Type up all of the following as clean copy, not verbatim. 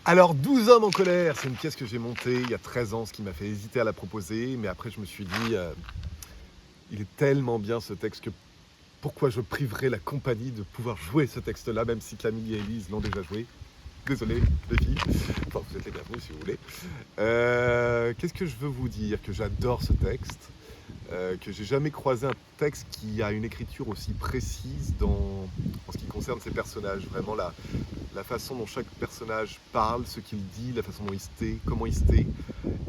Alors, 12 hommes en colère, c'est une pièce que j'ai montée il y a 13 ans, ce qui m'a fait hésiter à la proposer. Mais après, je me suis dit, il est tellement bien ce texte que pourquoi je priverais la compagnie de pouvoir jouer ce texte-là, même si Camille et Elise l'ont déjà joué. Désolé, les filles. Enfin, vous êtes les bienvenus si vous voulez. Qu'est-ce que je veux vous dire? Que j'adore ce texte. Que j'ai jamais croisé un texte qui a une écriture aussi précise en ce qui concerne ses personnages. Vraiment, la façon dont chaque personnage parle, ce qu'il dit, la façon dont il se tait, comment il se tait,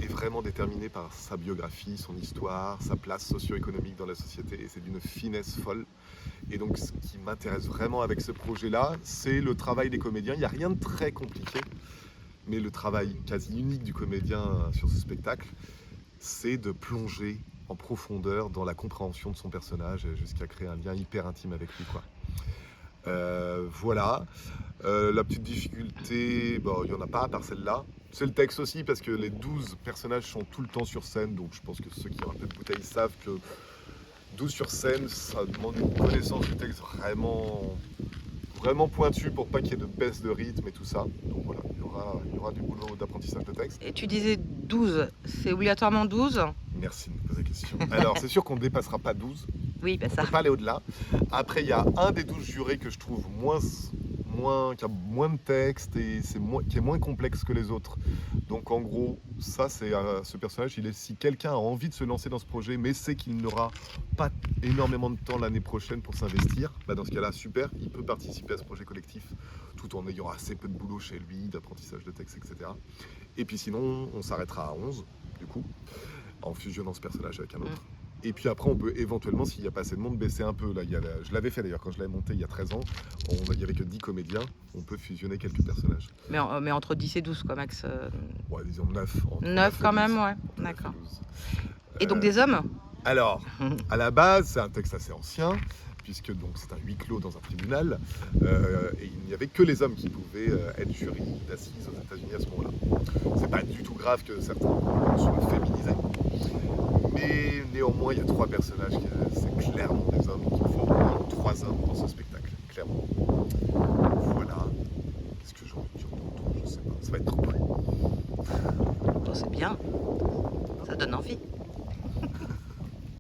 est vraiment déterminée par sa biographie, son histoire, sa place socio-économique dans la société. Et c'est d'une finesse folle. Et donc, ce qui m'intéresse vraiment avec ce projet-là, c'est le travail des comédiens. Il n'y a rien de très compliqué, mais le travail quasi unique du comédien sur ce spectacle, c'est de plonger en profondeur dans la compréhension de son personnage jusqu'à créer un lien hyper intime avec lui, quoi. Voilà. La petite difficulté, bon, il n'y en a pas à part celle-là. C'est le texte aussi, parce que les 12 personnages sont tout le temps sur scène, donc je pense que ceux qui ont un peu de bouteille savent que 12 sur scène, ça demande une connaissance du texte vraiment pointue pour pas qu'il y ait de baisse de rythme et tout ça. Donc voilà, il y aura du boulot d'apprentissage de texte. Et tu disais 12, c'est obligatoirement 12? Merci de me poser la question. Alors, c'est sûr qu'on ne dépassera pas 12. Oui, bah On ça. ne peut pas aller au-delà. Après, il y a un des 12 jurés que je trouve qui a moins de texte et qui est moins complexe que les autres. Donc en gros, ça c'est ce personnage, si quelqu'un a envie de se lancer dans ce projet, mais sait qu'il n'aura pas énormément de temps l'année prochaine pour s'investir, bah dans ce cas-là, super, il peut participer à ce projet collectif tout en ayant assez peu de boulot chez lui, d'apprentissage de texte, etc. Et puis sinon, on s'arrêtera à 11, du coup, en fusionnant ce personnage avec un autre. Et puis après, on peut éventuellement, s'il n'y a pas assez de monde, baisser un peu. Là, je l'avais fait d'ailleurs quand je l'avais monté il y a 13 ans. Il n'y avait que 10 comédiens. On peut fusionner quelques personnages. Mais entre 10 et 12, quoi, max. Ouais, disons 9. 9 quand même, ouais. D'accord. Et donc des hommes? Alors, à la base, c'est un texte assez ancien, puisque donc c'est un huis clos dans un tribunal. Et il n'y avait que les hommes qui pouvaient être jury d'assises aux États-Unis à ce moment-là. C'est pas du tout grave que certains soient féminisés. Mais néanmoins, il y a 3 personnages, c'est clairement des hommes, qu'il faut au moins 3 hommes dans ce spectacle, clairement. Voilà. Qu'est-ce que j'ai envie de dire d'autre? Je sais pas, ça va être trop près. Bon, c'est bien, ça donne envie.